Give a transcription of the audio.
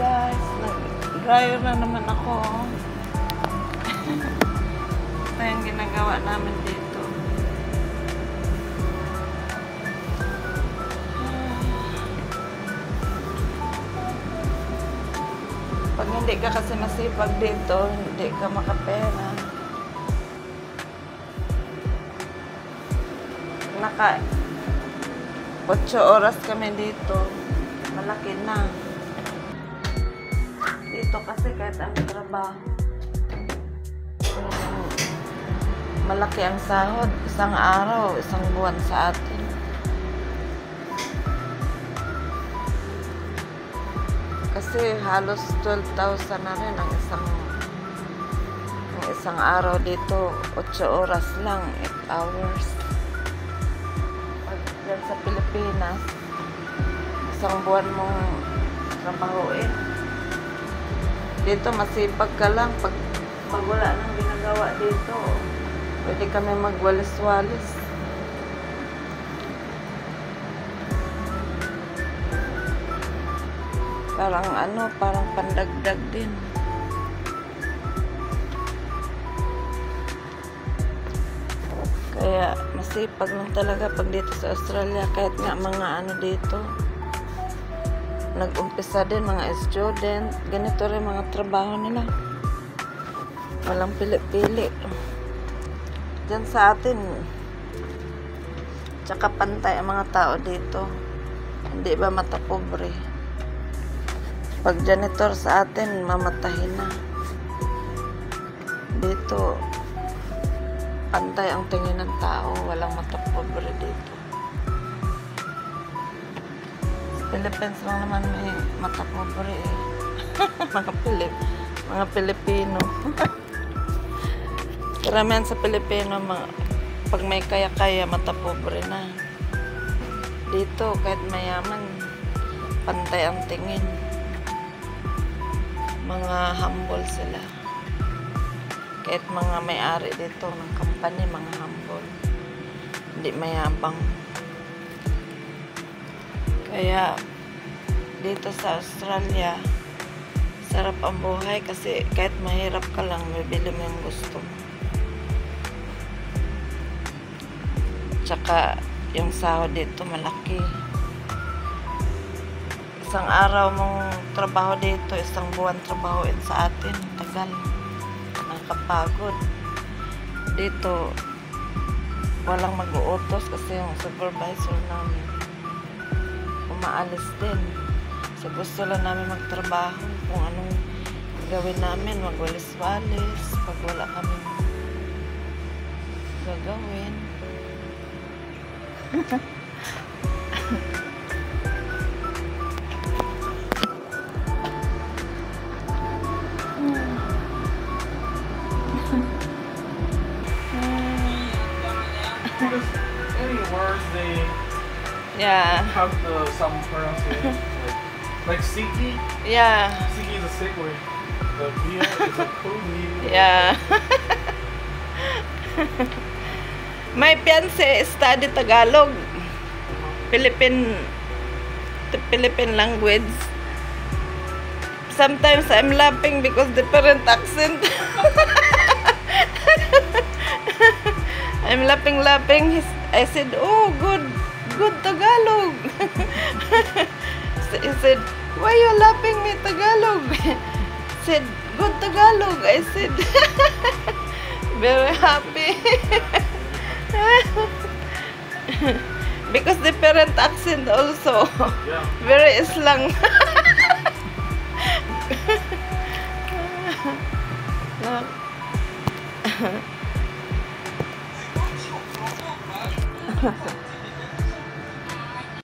guys, nag-dryer na naman ako. Ito yung ginagawa namin dito. Pag hindi ka kasi masipag dito, hindi ka makapera. Naka 8 oras kami dito. Malaki na. Dito kasi kahit ang trabaho, malaki ang sahod. Isang araw, isang buwan sa atin. Kasi halos 12,000 na rin ang isang araw dito. 8 oras lang, 8 hours. Pag dyan sa Pilipinas, isang buwan mong trabahoin. Dito masipag ka lang. Pag wala nang ginagawa dito, pwede kami magwalis-walis. Parang pandagdag din. Kaya masipag lang talaga pag dito sa Australia. Kahit nga mga dito, nag-umpisa din mga student. Ganito rin mga trabaho nila. Walang pili-pili. Diyan sa atin, tsaka pantay ang mga tao dito. Hindi ba matapobre? Pag janitor sa atin, mamatahin na. Dito, pantay ang tingin ng tao. Walang matapobre dito. Sa Philippines lang naman may matapobre eh. mga Pilipino. Karamihan sa Pilipino, pag may kaya-kaya, matapobre na. Dito, kahit mayaman, pantay ang tingin. Mga humble sila. Kahit mga may-ari dito ng company, mga humble. Hindi mayabang. Kaya, dito sa Australia, sarap ang buhay kasi kahit mahirap ka lang, bibili mo yung gusto mo. Tsaka, yung sahod dito malaki. Isang araw mong trabaho dito, isang buwan trabahoin sa atin. Tagal. Nakakapagod. Dito, walang mag-uutos kasi yung supervisor namin umaalis din. So gusto lang namin magtrabaho. Kung anong gawin namin, magwalis-walis. Pag wala kami gagawin. Any words they have some pronunciation like Siki. Yeah. Siki is a sick word. The beer is a cool beer. Yeah. My fiancé study Tagalog. Philippine language. Sometimes I'm laughing because different accent. I'm laughing. I said, "Oh, good Tagalog." He said, "Why you laughing me Tagalog?" Said, "Good Tagalog." I said, very happy. Because different accent also. Yeah. Very slang. Look.